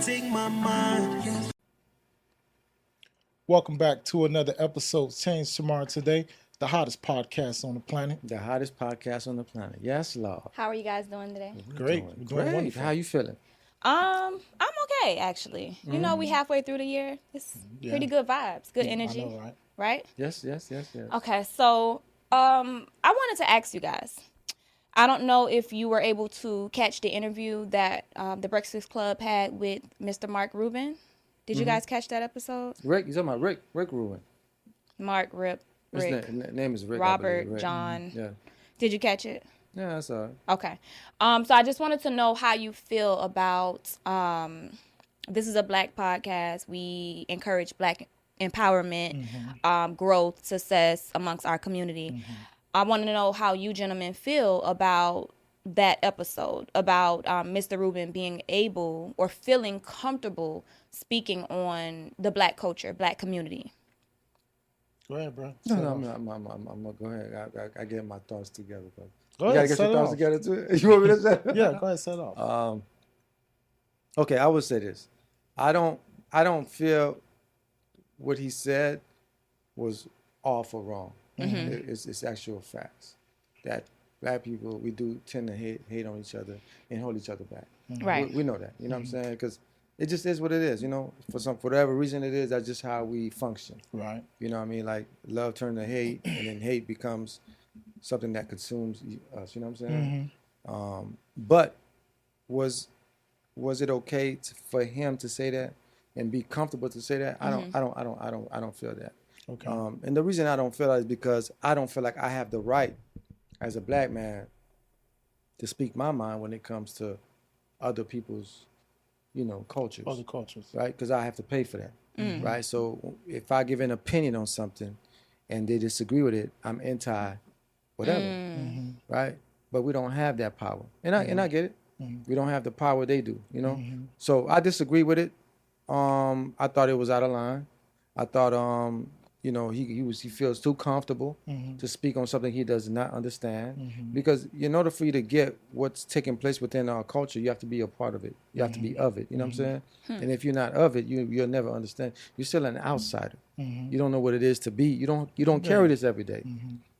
losing my mind. Welcome back to another episode, Change Tomorrow Today, the hottest podcast on the planet. The hottest podcast on the planet. Yes, Lord. How are you guys doing today? Great. We're doing Great. wonderful. How you feeling? I'm okay actually. You know, we halfway through the year. It's pretty good vibes, good energy, I know, right? right? Yes. Okay, so I wanted to ask you guys. I don't know if you were able to catch the interview that the Breakfast Club had with Mr. Mark Rubin. Did you guys catch that episode? Rick, you talking about Rick? Rick Rubin. Mark, Rick, His name is Rick. Robert, Rick. John. Yeah. Did you catch it? Yeah, that's all right. Okay. So I just wanted to know how you feel about this is a Black podcast. We encourage Black empowerment, growth, success amongst our community. I want to know how you gentlemen feel about that episode, about Mr. Rubin being able or feeling comfortable speaking on the Black culture, Black community. Go ahead, bro. No, I'm gonna go ahead. I get my thoughts together, bro. Go You ahead, gotta get set your it thoughts off. together too. You want me to say? Yeah, go ahead, set off. Okay, I would say this. I don't feel what he said was off or wrong. It's actual facts that Black people, we do tend to hate on each other and hold each other back. Right. We know that. You know what I'm saying? Because it just is what it is. You know, for whatever reason it is, that's just how we function. Right. You know what I mean? Like love turned to hate, and then hate becomes something that consumes us. You know what I'm saying? But was it okay for him to say that and be comfortable to say that? I don't feel that. Okay. And the reason I don't feel that is because I don't feel like I have the right as a Black man to speak my mind when it comes to other people's, cultures. Other cultures. Right? Because I have to pay for that. Right? So if I give an opinion on something and they disagree with it, I'm anti-whatever. Right? But we don't have that power. And I get it. We don't have the power they do, So I disagree with it. I thought it was out of line. I thought, he feels too comfortable to speak on something he does not understand. Because in order for you to get what's taking place within our culture, you have to be a part of it. You have to be of it. You know what I'm saying? And if you're not of it, you'll never understand. You're still an outsider. You don't know what it is to be. You don't carry this every day.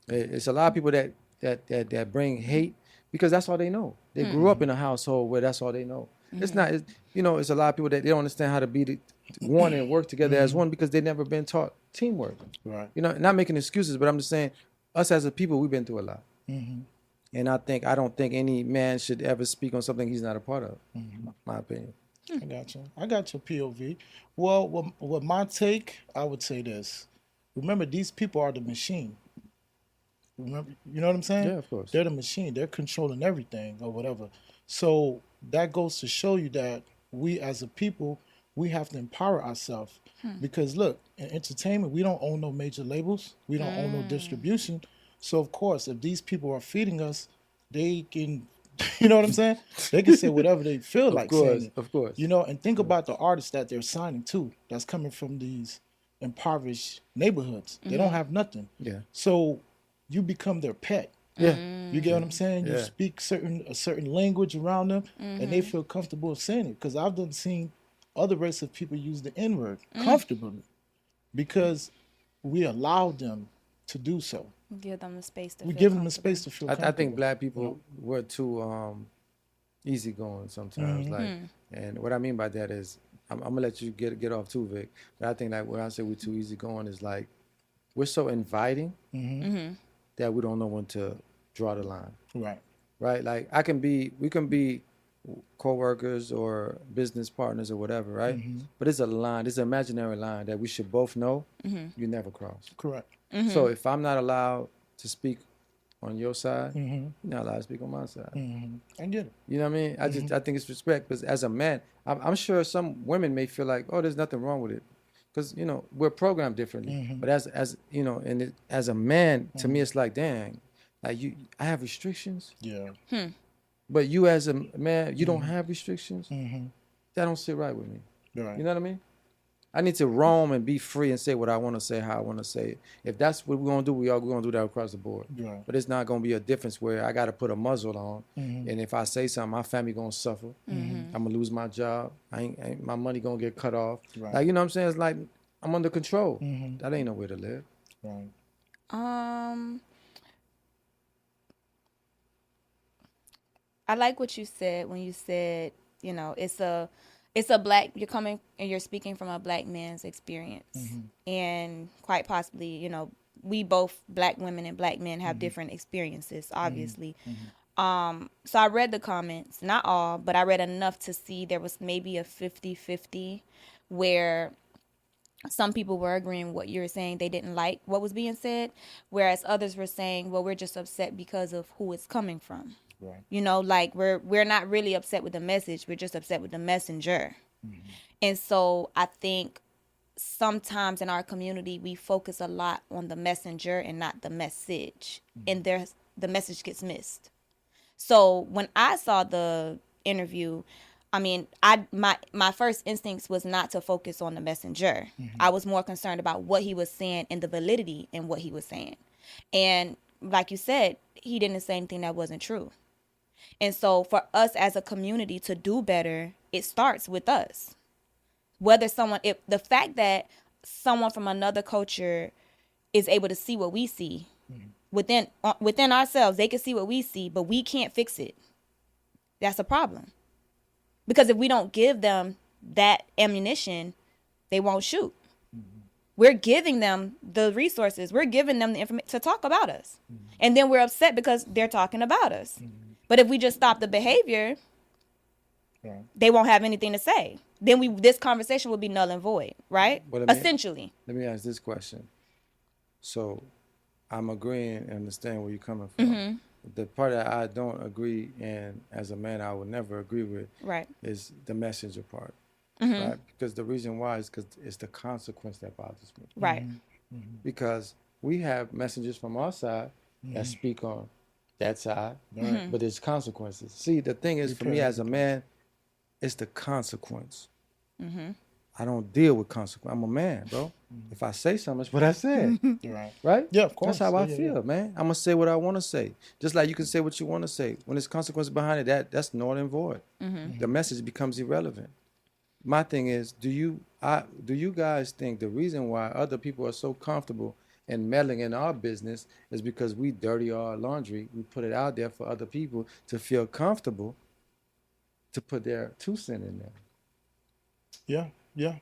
It's a lot of people that bring hate because that's all they know. They grew up in a household where that's all they know. It's not, it's a lot of people that they don't understand how to be one and work together as one because they've never been taught teamwork. Right. Not making excuses, but I'm just saying, us as a people, we've been through a lot. And I don't think any man should ever speak on something he's not a part of, my opinion. I got your POV. Well, with my take, I would say this. Remember, these people are the machine. Remember, you know what I'm saying? Yeah, of course. They're the machine. They're controlling everything or whatever. So that goes to show you that we as a people, we have to empower ourselves. Because look, in entertainment, we don't own no major labels. We don't own no distribution. So of course, if these people are feeding us, they can, you know what I'm saying? They can say whatever they feel like saying. Of course. And think about the artists that they're signing to that's coming from these impoverished neighborhoods. They don't have nothing. Yeah. So you become their pet. Yeah. You get what I'm saying? You Yeah. speak a certain language around them, and they feel comfortable saying it. Because I've seen other races of people use the N-word comfortably because we allow them to do so. Give them the space to We feel give them the comfortable. space to feel I comfortable. think Black people were too easygoing sometimes. And what I mean by that is, I'm gonna let you get off too, Vic. But I think like when I say we're too easygoing is like we're so inviting that we don't know when to draw the line. Right. Like we can be co-workers or business partners or whatever, right? But it's a line, it's an imaginary line that we should both know you never cross. Correct. So if I'm not allowed to speak on your side, you're not allowed to speak on my side. I get it. You know what I mean? I think it's respect. Because as a man, I'm sure some women may feel like, oh, there's nothing wrong with it. Because, we're programmed differently. But as a man, to me, it's like, dang, like I have restrictions. Yeah. But you as a man, you don't have restrictions. That don't sit right with me. Right. You know what I mean? I need to roam and be free and say what I want to say, how I want to say it. If that's what we're going to do, we're going to do that across the board. Right. But it's not going to be a difference where I got to put a muzzle on. And if I say something, my family going to suffer. I'm gonna lose my job. I ain't my money gonna get cut off. Right. Like, you know what I'm saying? It's like I'm under control. Mm-hmm. That ain't no way to live. Right. I like what you said when you said, you know, it's a black, you're coming and you're speaking from a black man's experience. And quite possibly, you know, we both, black women and black men, have different experiences, obviously. So I read the comments, not all, but I read enough to see there was maybe a 50-50 where some people were agreeing with what you were saying. They didn't like what was being said, whereas others were saying, well, we're just upset because of who it's coming from. Right. You know, like we're not really upset with the message. We're just upset with the messenger. And so I think sometimes in our community, we focus a lot on the messenger and not the message. And the message gets missed. So when I saw the interview, I mean, my first instincts was not to focus on the messenger. I was more concerned about what he was saying and the validity in what he was saying. And like you said, he didn't say anything that wasn't true. And so for us as a community to do better, it starts with us. If the fact that someone from another culture is able to see what we see within ourselves, they can see what we see, but we can't fix it. That's a problem. Because if we don't give them that ammunition, they won't shoot. We're giving them the resources. We're giving them the information to talk about us. And then we're upset because they're talking about us. But if we just stop the behavior, they won't have anything to say. Then this conversation will be null and void, right? Essentially. Let me ask this question. So I'm agreeing and understand where you're coming from. The part that I don't agree, and as a man I would never agree with, is the messenger part. Right? Because the reason why is because it's the consequence that bothers me. Right. Because we have messengers from our side that speak on that side, but there's consequences. See, the thing is, for me as a man, it's the consequence. I don't deal with consequence. I'm a man, bro. If I say something, it's what I said. Right? Yeah, of course. That's how I feel, man. I'm going to say what I want to say. Just like you can say what you want to say. When there's consequences behind it, that's null and void. The message becomes irrelevant. My thing is, do you guys think the reason why other people are so comfortable in meddling in our business is because we dirty our laundry? We put it out there for other people to feel comfortable to put their 2 cents in there. Yeah.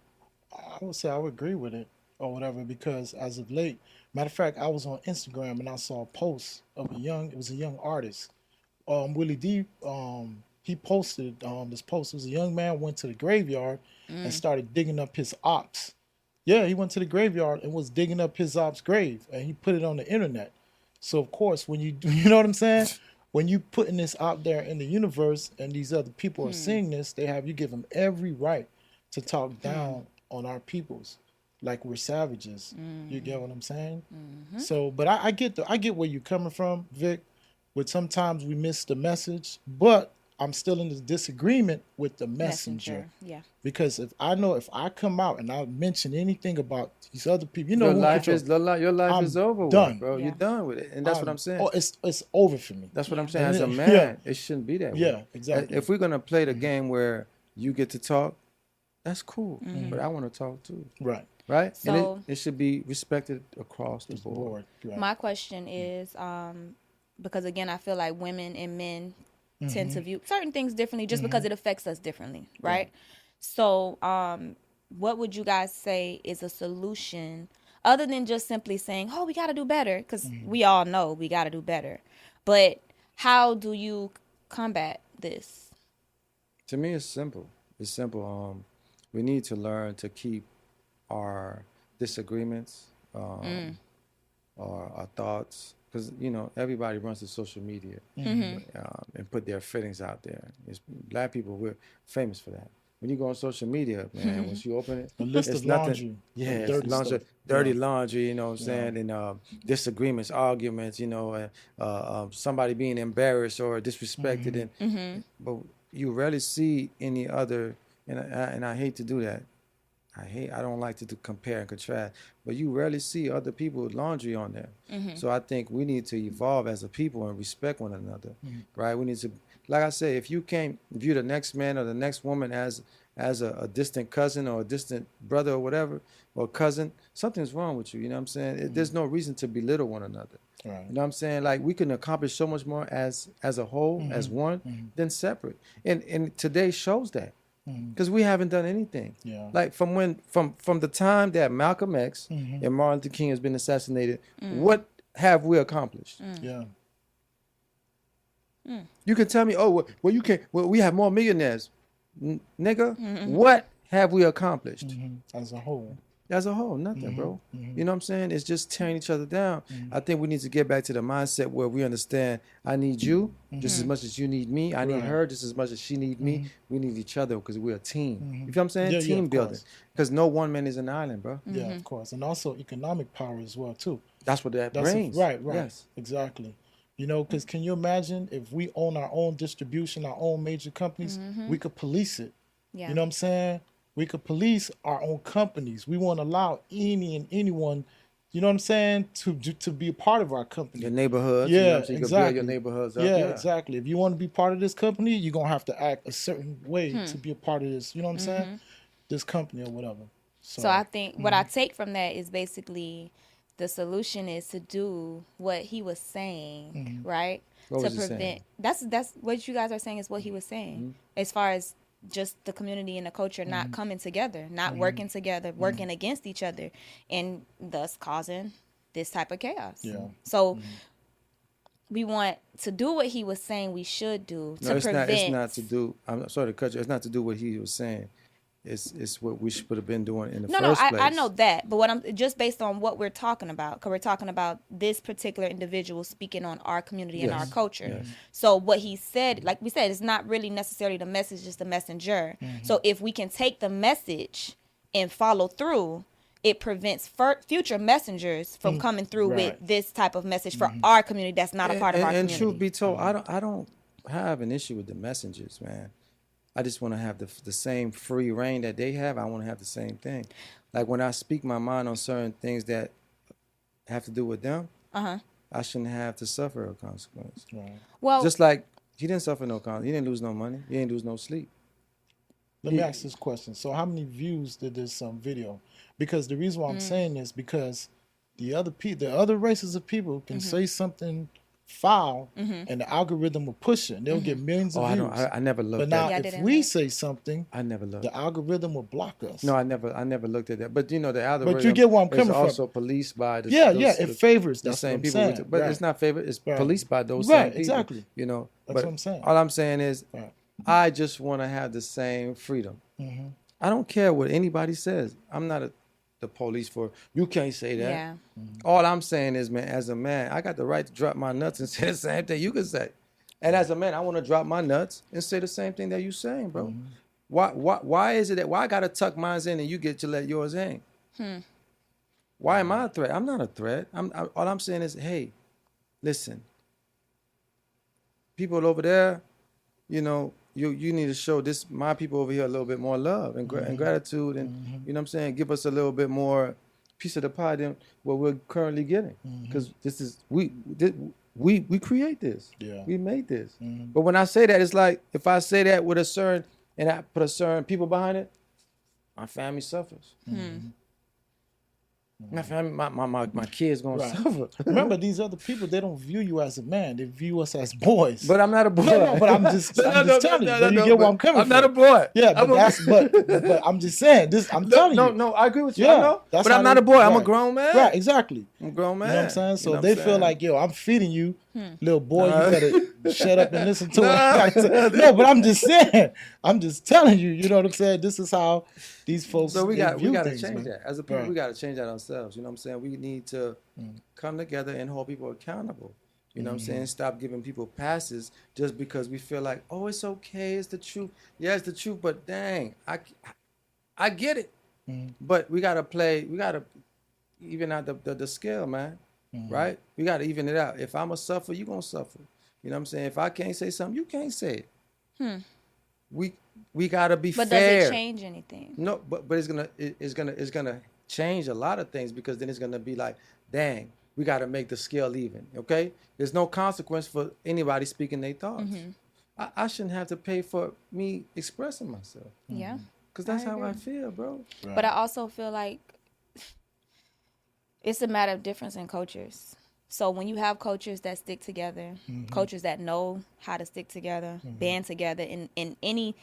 I would say I would agree with it or whatever, because as of late, matter of fact, I was on Instagram and I saw a post of a young artist. Willie D, he posted this post. It was a young man went to the graveyard and started digging up his ops. Yeah, he went to the graveyard and was digging up his ops' grave, and he put it on the internet. So of course, when you know what I'm saying? When you putting this out there in the universe and these other people are seeing this, you give them every right to talk down on our peoples like we're savages. You get what I'm saying? So, but I get where you're coming from, Vic. With sometimes we miss the message, but I'm still in the disagreement with the messenger. Yeah. Because if I come out and I mention anything about these other people, your life is over, done, bro. You're done with it, and that's what I'm saying. Oh, it's over for me. That's what I'm saying. As a man, it shouldn't be that way. Yeah, exactly. If we're gonna play the game where you get to talk, that's cool. But I want to talk too. Right. So, and it should be respected across the board. Right. My question is, because again, I feel like women and men tend to view certain things differently just because it affects us differently, right? So what would you guys say is a solution other than just simply saying, oh, we got to do better? Because we all know we got to do better. But how do you combat this? To me, it's simple. We need to learn to keep our disagreements or our thoughts, because everybody runs to social media and put their feelings out there. Black people, we're famous for that. When you go on social media, man, once you open it, a list it's of nothing. laundry, Dirty laundry. You know what I'm saying? And disagreements, arguments. Somebody being embarrassed or disrespected, but you rarely see any other. And I hate to do that. I don't like to compare and contrast, but you rarely see other people's laundry on there. So I think we need to evolve as a people and respect one another, right? We need to, like I say, if you can't view the next man or the next woman as a distant cousin or a distant brother or whatever, or cousin, something's wrong with you. You know what I'm saying? There's no reason to belittle one another. Right. You know what I'm saying? Like, we can accomplish so much more as a whole, as one, than separate. And today shows that. Because we haven't done anything. Yeah. Like from the time that Malcolm X and Martin Luther King has been assassinated, what have we accomplished? Yeah. You can tell me, oh, well, you can't. Well, we have more millionaires, nigga. What have we accomplished As a whole. as a whole? Nothing, bro. You know what I'm saying? It's just tearing each other down. I think we need to get back to the mindset where we understand I need you just as much as you need me. I need her just as much as she needs me. We need each other because we're a team. You feel what I'm saying? Yeah, team of building. course. Because no one man is an island, bro. Yeah, of course. And also economic power as well, too. That's what that That's brings. right. Yes. Exactly. You know, because can you imagine if we own our own distribution, our own major companies, we could police it. Yeah. You know what I'm saying? We could police our own companies. We won't allow any and anyone, you know what I'm saying, to be a part of our company. Your neighborhoods. Yeah, You know what I'm saying? You can build exactly. your neighborhoods up. Yeah, exactly. If you want to be part of this company, you're going to have to act a certain way to be a part of this, you know what I'm saying? This company or whatever. So I think what I take from that is basically the solution is to do what he was saying, right? What to was he prevent saying? that's what you guys are saying is what he was saying. As far as just the community and the culture not coming together, not working together, working against each other, and thus causing this type of chaos. Yeah. So we want to do what he was saying we should do No, to it's prevent. not. It's not to do. I'm sorry to cut you. It's not to do what he was saying. It's what we should have been doing in the first place. I know that, but what I'm just based on what we're talking about, because we're talking about this particular individual speaking on our community and our culture. So what he said, like we said, is not really necessarily the message, just the messenger. So if we can take the message and follow through, it prevents future messengers from coming through with this type of message for our community that's not a part of our community. And truth be told, I don't have an issue with the messengers, man. I just want to have the same free reign that they have. I want to have the same thing. Like when I speak my mind on certain things that have to do with them, I shouldn't have to suffer a consequence. Right. Well, Just like he didn't suffer no consequence. He didn't lose no money. He didn't lose no sleep. Let me ask this question. So how many views did this video? Because the reason why I'm saying this, because the other races of people can say something foul and the algorithm will push it and they'll get millions of views. I never looked But now at if we say something, I never looked. the algorithm will block us. No, I never looked at that. But you know, the algorithm you get where I'm coming is from. also policed by the it favors the that's same what I'm people. saying. But Right. it's not favored. It's Right. policed by those Right, same people. exactly. You know, That's but what I'm saying. all I'm saying is, Right. I just want to have the same freedom. I don't care what anybody says. I'm not the police for you can't say that. yeah. All I'm saying is, man, as a man, I got the right to drop my nuts and say the same thing you can say. And as a man, I want to drop my nuts and say the same thing that you saying, bro. Why is it that I gotta tuck mine in and you get to let yours hang? Why am I a threat? I'm not a threat. All I'm saying is, hey, listen, people over there, you know, you need to show my people over here a little bit more love and gratitude, and you know what I'm saying, give us a little bit more piece of the pie than what we're currently getting, because this is we create this. Yeah. We made this. But when I say that, it's like if I say that with a certain and I put a certain people behind it, my family suffers. My family, my kids gonna Right. suffer. Remember, these other people, they don't view you as a man. They view us as boys. But I'm not a boy. No, but I'm just telling you. But you get where I'm coming I'm from. not a boy. Yeah, but I'm just saying this. I'm telling you. No, I agree with you. Yeah, I know. that's But how I'm not they- a boy. I'm a right. grown man. Right, exactly. I'm a grown man. You know what I'm saying? So You know they what I'm feel saying? like, yo, I'm feeding you, little boy. Nah. You better shut up and listen to what I got to say. No, but I'm just saying. I'm just telling you. You know what I'm saying? This is how these folks. So we they got view to things, change man. that. As a people, Right. we got to change that ourselves. You know what I'm saying? We need to come together and hold people accountable. You know what I'm saying? Stop giving people passes just because we feel like, oh, it's okay, it's the truth. Yeah, it's the truth, but dang, I get it. But we gotta even out the scale, man. Right? We gotta even it out. If I'ma suffer, you gonna suffer. You know what I'm saying? If I can't say something, you can't say it. we gotta be But fair. does it change anything? No, but it's gonna change a lot of things, because then it's gonna be like, dang, we gotta make the scale even. Okay, there's no consequence for anybody speaking their thoughts. I shouldn't have to pay for me expressing myself, Yeah. because that's I how I agree. feel, bro. Right. But I also feel like it's a matter of difference in cultures. So when you have cultures that stick together, cultures that know how to stick together, band together in any,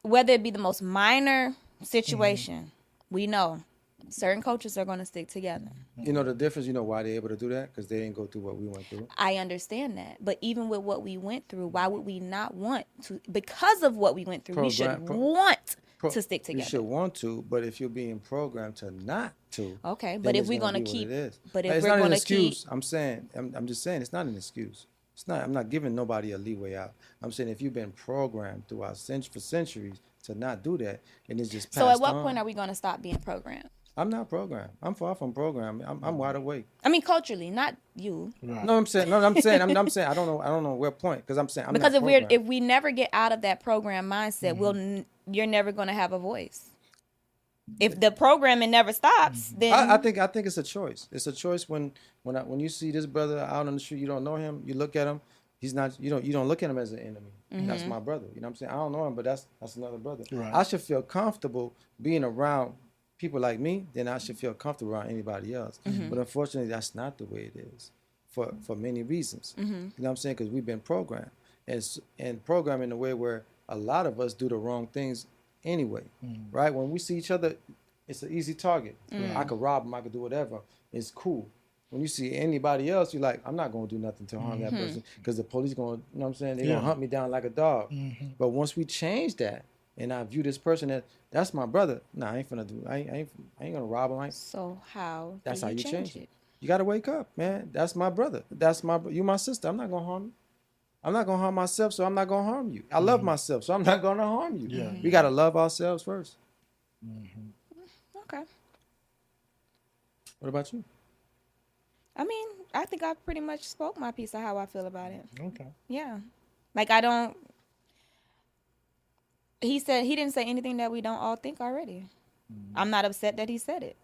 whether it be the most minor situation, we know certain cultures are going to stick together. You know the difference. You know why they're able to do that? Because they didn't go through what we went through. I understand that. But even with what we went through, why would we not want to? Because of what we went through, we should want to stick together. You should want to, but if you're being programmed to not to, Okay, then but if it's we're gonna going to be keep, what it is. but if It's we're not an going to keep, excuse. I'm just saying, it's not an excuse. It's not. I'm not giving nobody a leeway out. I'm saying if you've been programmed throughout for centuries to not do that, and it's just passed so at what on. point are we going to stop being programmed? I'm not programmed. I'm far from programmed. I'm wide awake. I mean, culturally, not you. Right. No, I'm saying. I'm saying. I don't know where point, because I'm saying. I'm Because not if we never get out of that program mindset, you're never going to have a voice. If the programming never stops, then I think it's a choice. It's a choice when you see this brother out on the street, you don't know him, you look at him, he's not, you don't look at him as an enemy. That's my brother. You know what I'm saying? I don't know him, but that's another brother. Right. I should feel comfortable being around people like me, then I should feel comfortable around anybody else. But unfortunately, that's not the way it is for many reasons. You know what I'm saying? Because we've been programmed and programmed in a way where a lot of us do the wrong things anyway, right? When we see each other, it's an easy target. I could rob them, I could do whatever. It's cool. When you see anybody else, you're like, I'm not going to do nothing to harm that person, because the police going to, you know what I'm saying? They're going to hunt me down like a dog. But once we change that, and I view this person that's my brother, nah, I ain't finna do, I ain't gonna rob him. so how That's do how you change change it. You gotta wake up, man. That's my brother. You my sister. I'm not gonna harm you. I'm not gonna harm myself, so I'm not gonna harm you. I love myself, so I'm not gonna harm you. Yeah. We gotta love ourselves first. Okay. What about you? I mean, I think I pretty much spoke my piece of how I feel about it. Okay. Yeah. Like I don't. He said he didn't say anything that we don't all think already. I'm not upset that he said it.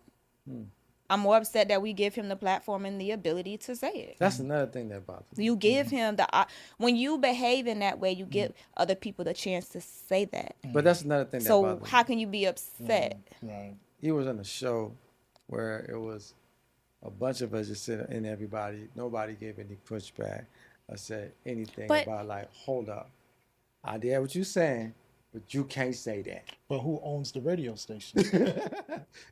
I'm more upset that we give him the platform and the ability to say it. That's another thing that bothers me. You give him when you behave in that way, you give other people the chance to say that. But that's another thing that So bothers me. how can you be upset? Right. He was on a show where it was a bunch of us just sitting, and everybody, nobody gave any pushback or said anything But- about like, hold up, I hear what you're saying, but you can't say that. But who owns the radio station?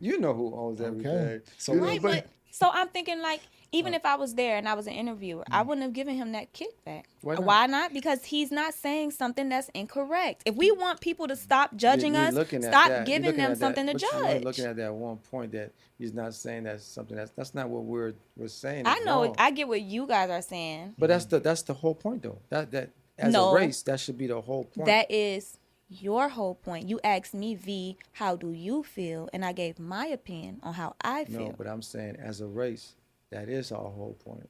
You know who owns everything. Okay. So You know, Right, but so I'm thinking like even if I was there and I was an interviewer, I wouldn't have given him that kickback. Why not? Because he's not saying something that's incorrect. If we want people to stop judging you're us, looking at stop that. You're giving looking them at that. something to But you're judge. looking at that one point that he's not saying that's something that's not what we're saying. I is know. wrong. I get what you guys are saying. But that's the whole point though. That as No. a race, that should be the whole point. That is your whole point. You asked me, V, how do you feel? And I gave my opinion on how I feel. No, but I'm saying as a race, that is our whole point.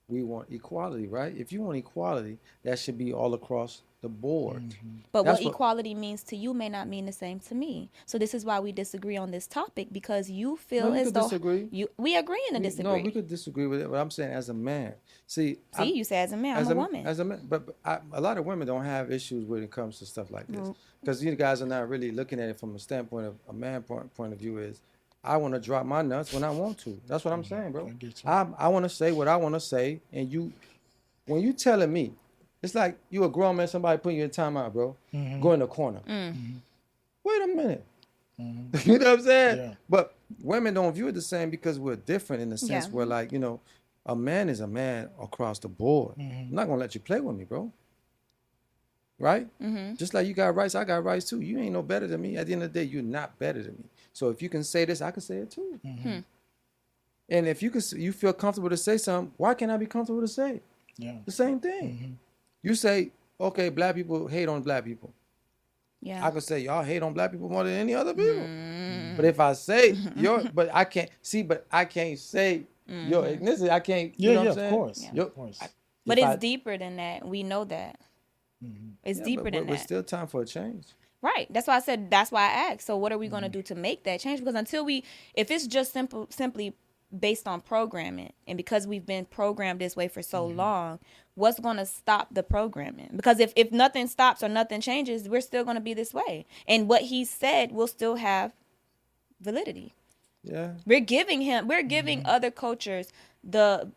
We want equality, right? If you want equality, that should be all across the board. But That's what equality means to you may not mean the same to me. So this is why we disagree on this topic, because you feel No, we as could though disagree. we agreeing to disagree. No, we could disagree with it, but I'm saying as a man. See, You say as a man, I'm a woman. As a man, but a lot of women don't have issues when it comes to stuff like this, because you guys are not really looking at it from a standpoint of a man point of view. Is I want to drop my nuts when I want to. That's what I'm saying, bro. I get you. I want to say what I want to say, and when you telling me, it's like you a grown man, somebody putting you in timeout, bro. Go in the corner. Wait a minute. You know what I'm saying? Yeah. But women don't view it the same because we're different in the sense Yeah. where, like, you know, a man is a man across the board. I'm not gonna let you play with me, bro. Right? Just like you got rights, I got rights too. You ain't no better than me. At the end of the day, you're not better than me. So if you can say this, I can say it too. And if you feel comfortable to say something, why can't I be comfortable to say it? Yeah. The same thing. You say, okay, black people hate on black people. Yeah. I could say y'all hate on black people more than any other people. But if I say but I can't say your ethnicity. I can't. Yeah, You know yeah, what I'm of saying? course. Your- Of course. But if it's I- deeper than that. We know that. It's Yeah, deeper but than we're that. still time for a change. Right. That's why I said, that's why I asked. So what are we going to do to make that change? Because if it's just simply based on programming, and because we've been programmed this way for so long, what's going to stop the programming? Because if nothing stops or nothing changes, we're still going to be this way. And what he said will still have validity. Yeah. We're giving other cultures the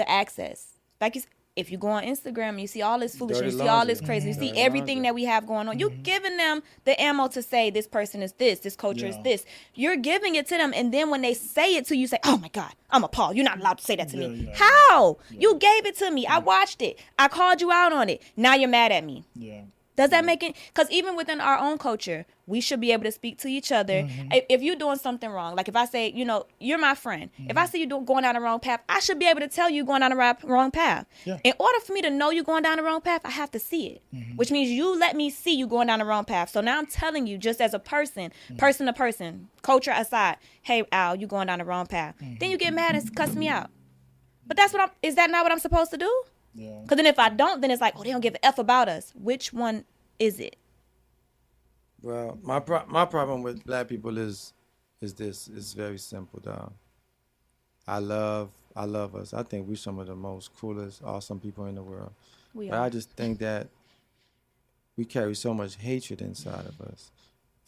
access. Like if you go on Instagram and you see all this foolishness, you see all this crazy, you see Dirty everything laundry. that we have going on, you're giving them the ammo to say this person is this culture is Yeah. this. You're giving it to them, and then when they say it to you, say, "Oh my God, I'm appalled. You're not allowed to say that to me." Yeah. How? You gave it to me. I watched it. I called you out on it. Now you're mad at me. Yeah. Does that make it? Because even within our own culture, we should be able to speak to each other. If you're doing something wrong, like if I say, you're my friend. If I see you going down the wrong path, I should be able to tell you going down the wrong path. Yeah. In order for me to know you're going down the wrong path, I have to see it, which means you let me see you going down the wrong path. So now I'm telling you, just as a person to person, culture aside, hey, Al, you going down the wrong path. Then you get mad and cuss me out. But is that not what I'm supposed to do? Yeah. Because then if I don't, then it's like, oh, they don't give a F about us. Which one is it? Well, my problem with black people is this. It's very simple, dog. I love us. I think we're some of the most coolest, awesome people in the world. But I just think that we carry so much hatred inside of us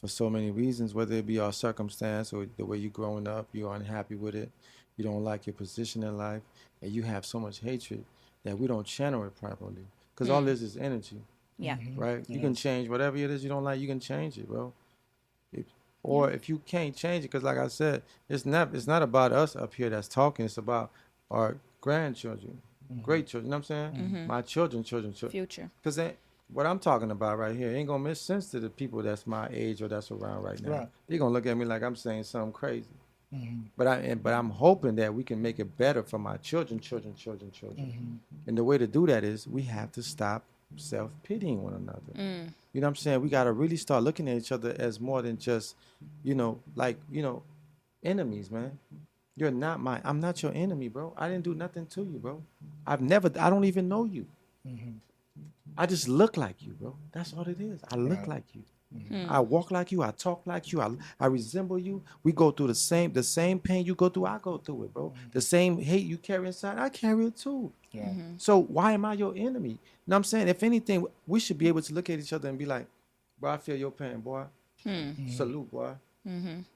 for so many reasons, whether it be our circumstance or the way you're growing up, you're unhappy with it, you don't like your position in life, and you have so much hatred that we don't channel it properly. Because all this is energy. Yeah. Right? You can change whatever it is you don't like. You can change it, bro. If you can't change it, because like I said, it's not about us up here that's talking. It's about our grandchildren, great children. You know what I'm saying? My children. Future. Because what I'm talking about right here ain't gonna make sense to the people that's my age or that's around right now. Right. They're gonna look at me like I'm saying something crazy. But I'm hoping that we can make it better for my children. And the way to do that is we have to stop self-pitying one another. You know what I'm saying? We got to really start looking at each other as more than just, enemies, man. I'm not your enemy, bro. I didn't do nothing to you, bro. I don't even know you. I just look like you, bro. That's all it is. I look like you. I walk like you. I talk like you. I resemble you. We go through the same pain you go through. I go through it, bro. The same hate you carry inside, I carry it too. Yeah. So why am I your enemy? You know what I'm saying? If anything, we should be able to look at each other and be like, bro, I feel your pain, boy. Salute, boy. I'm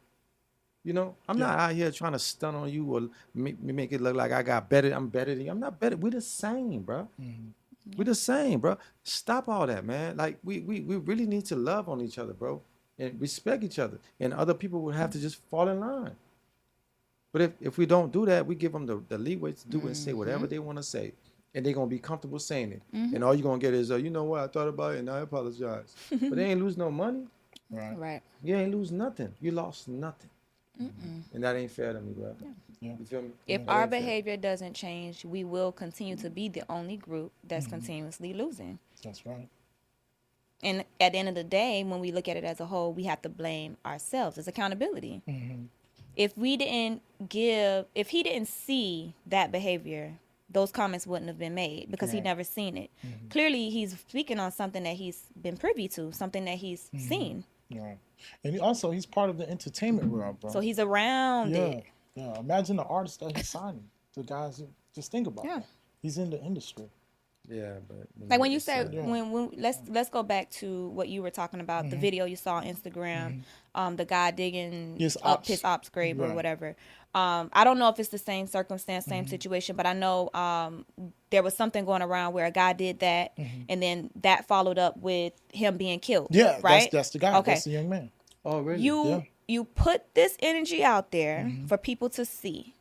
not out here trying to stun on you or make it look like I'm better than you. I'm not better. We're the same, bro. We're the same, bro. Stop all that, man. Like, we really need to love on each other, bro, and respect each other. And other people would have to just fall in line. But if we don't do that, we give them the leeway to do and say whatever they want to say. And they're going to be comfortable saying it. And all you're going to get is, you know what, I thought about it and I apologize. But they ain't lose no money. Right. You ain't lose nothing. You lost nothing. And that ain't fair to me, bro. Yeah. You feel me? If That our ain't fair. behavior doesn't change, we will continue to be the only group that's continuously losing. That's right. And at the end of the day, when we look at it as a whole, we have to blame ourselves. It's accountability. If he didn't see that behavior, those comments wouldn't have been made because he never seen it. Clearly, he's speaking on something that he's been privy to, something that he's seen. Right. And he's part of the entertainment world, bro. So he's around it. Yeah. Imagine the artists that he's signing. The guys, just think about that. He's in the industry. Yeah, but Like when you said, when let's go back to what you were talking about, the video you saw on Instagram, the guy digging up his ops grave or whatever. I don't know if it's the same circumstance, same situation, but I know there was something going around where a guy did that, and then that followed up with him being killed. Yeah, right. That's the guy. Okay. That's the young man. Oh, really? You put this energy out there for people to see.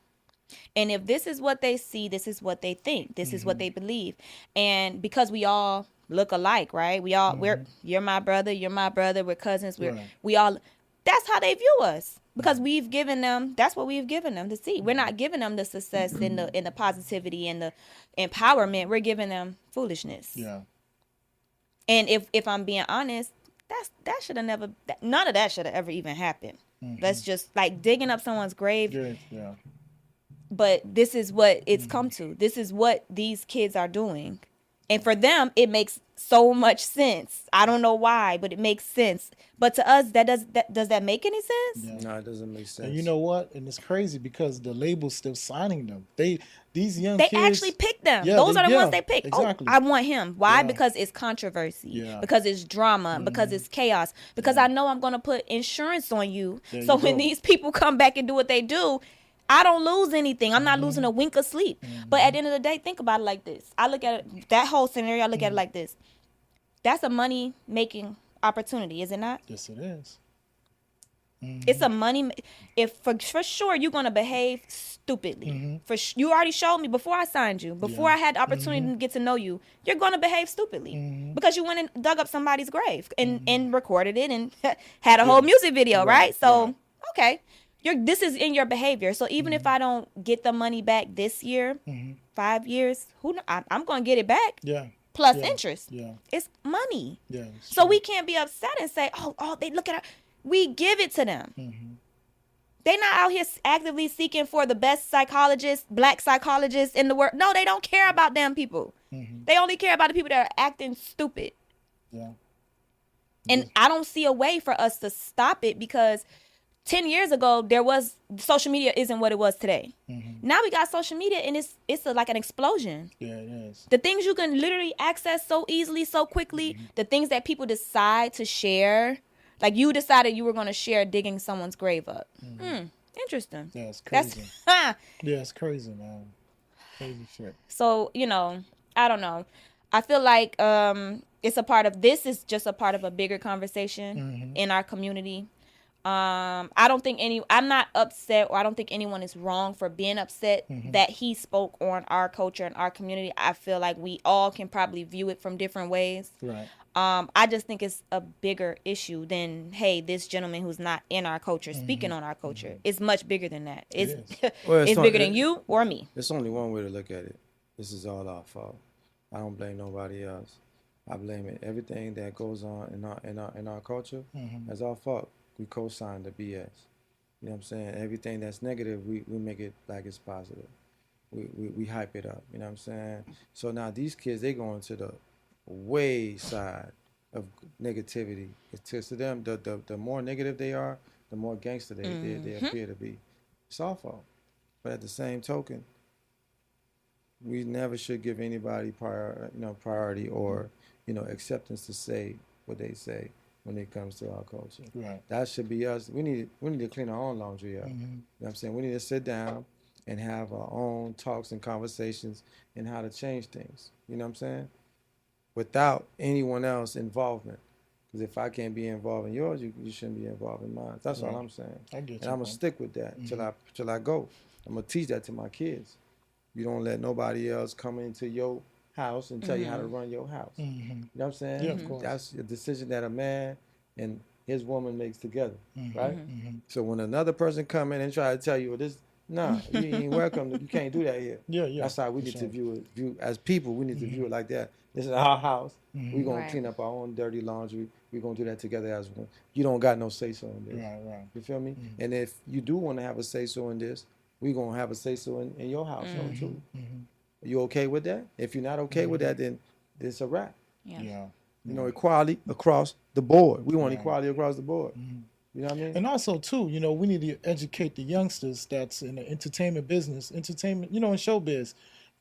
And if this is what they see, this is what they think, this is what they believe. And because we all look alike, right? You're my brother, we're cousins, we all, that's how they view us. Because we've given them, that's what we've given them to see. We're not giving them the success and the positivity and the empowerment. We're giving them foolishness. Yeah. And if I'm being honest, none of that should have ever even happened. That's just like digging up someone's grave. Yeah. But this is what it's come to. This is what these kids are doing. And for them, it makes so much sense. I don't know why, but it makes sense. But to us, does that make any sense? Yeah. No, it doesn't make sense. And you know what? And it's crazy because the label's still signing them. These young They kids actually pick them. Yeah, Those are the yeah, ones they pick. exactly. Oh, I want him. Why? Yeah. Because it's controversy. Yeah. Because it's drama. Because it's chaos. Because I know I'm going to put insurance on you. There So you when go. these people come back and do what they do, I don't lose anything. I'm not losing a wink of sleep. But at the end of the day, think about it like this. I look at it, that whole scenario, I look at it like this. That's a money-making opportunity, is it not? Yes, it is. It's a money. If for sure you're gonna behave stupidly. You already showed me before I signed you. Before I had the opportunity to get to know you, you're gonna behave stupidly because you went and dug up somebody's grave and recorded it and had a whole music video, right? So okay, this is in your behavior. So even if I don't get the money back this year, 5 years, I'm gonna get it back. Yeah. Plus Yeah. interest. Yeah. It's money. Yeah. So we can't be upset and say, oh, they look at our. We give it to them. They're not out here actively seeking for the best psychologists, black psychologists in the world. No, they don't care about them people. They only care about the people that are acting stupid. Yeah. And I don't see a way for us to stop it because 10 years ago, social media isn't what it was today. Now we got social media and it's like an explosion. Yeah, it is. The things you can literally access so easily, so quickly, the things that people decide to share. Like you decided you were going to share digging someone's grave up. Interesting. Yeah, it's crazy. That's Yeah, it's crazy, man. Crazy shit. So, I don't know. I feel like this is just a part of a bigger conversation in our community. I'm not upset, or I don't think anyone is wrong for being upset that he spoke on our culture and our community. I feel like we all can probably view it from different ways. Right. I just think it's a bigger issue than, hey, this gentleman who's not in our culture speaking on our culture. It's much bigger than that. It's Well, bigger than you or me. There's only one way to look at it. This is all our fault. I don't blame nobody else. I blame it. Everything that goes on in our culture is our fault. We co-sign the BS. You know what I'm saying? Everything that's negative, we make it like it's positive. We hype it up. You know what I'm saying? So now these kids, they going to the way side of negativity. It's to them, the more negative they are, the more gangster they appear to be. It's our fault. But at the same token, we never should give anybody priority or acceptance to say what they say when it comes to our culture. Right. That should be us. We need to clean our own laundry up. You know what I'm saying? We need to sit down and have our own talks and conversations and how to change things. You know what I'm saying? Without anyone else involvement. Because if I can't be involved in yours, you shouldn't be involved in mine. That's all I'm saying. I get you. And I'm gonna stick with that till I go. I'm gonna teach that to my kids. You don't let nobody else come into your house and tell you how to run your house. You know what I'm saying? Yeah, of course. That's a decision that a man and his woman makes together, right? So when another person come in and try to tell you, well, this, nah, you ain't welcome. You can't do that here. Yeah, yeah. That's how we for need sure. to view as people. We need to view it like that. This is our house. We're gonna Right. clean up our own dirty laundry. We're gonna do that together as one. You don't got no say so in this. Right. You feel me? And if you do want to have a say so in this, we're gonna have a say so in your household too. You okay with that? If you're not okay with that, then it's a wrap. Yeah. Equality across the board. We want equality across the board. You know what I mean? And also too, we need to educate the youngsters that's in the entertainment business, in showbiz,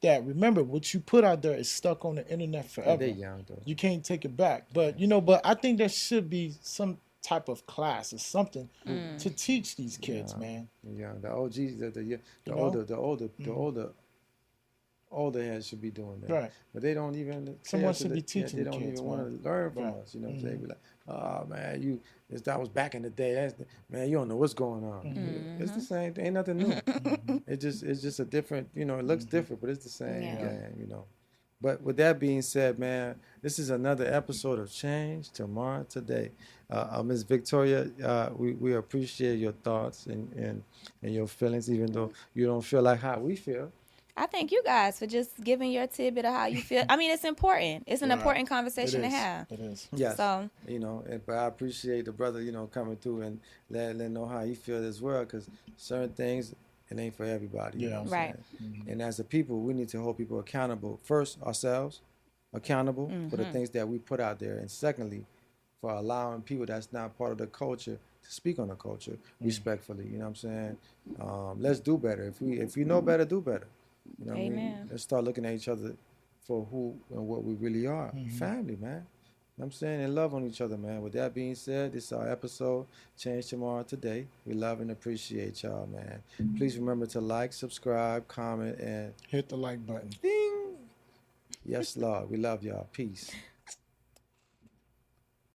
that remember what you put out there is stuck on the internet forever. They young though. You can't take it back. But but I think there should be some type of class or something to teach these kids, man. Yeah, the OGs, the older heads should be doing that. Right. But they don't even. Someone should be teaching They the don't kids, even want man. to learn from Right. us. You know what I'm saying? Be like, oh man, that was back in the day. Man, you don't know what's going on. It's the same thing. Ain't nothing new. It's just a different. It looks different, but it's the same game. But with that being said, man, this is another episode of Change Tomorrow Today. Ms. Victoria, we appreciate your thoughts and your feelings, even though you don't feel like how we feel. I thank you guys for just giving your tidbit of how you feel. I mean, it's important. It's an important conversation to have. It is. Yes. So, But I appreciate the brother, coming through and letting know how he feels as well, because certain things, it ain't for everybody. You know what I'm Right. saying? And as a people, we need to hold people accountable. First, ourselves, accountable for the things that we put out there, and secondly, for allowing people that's not part of the culture to speak on the culture respectfully. You know what I'm saying? Let's do better. If we know better, do better. You know what I mean? Amen. Let's start looking at each other for who and what we really are. Family, man. You know what I'm saying? And love on each other, man. With that being said, this is our episode, Change Tomorrow Today. We love and appreciate y'all, man. Please remember to like, subscribe, comment, and Hit the like button. ding. Yes, Lord. We love y'all. Peace.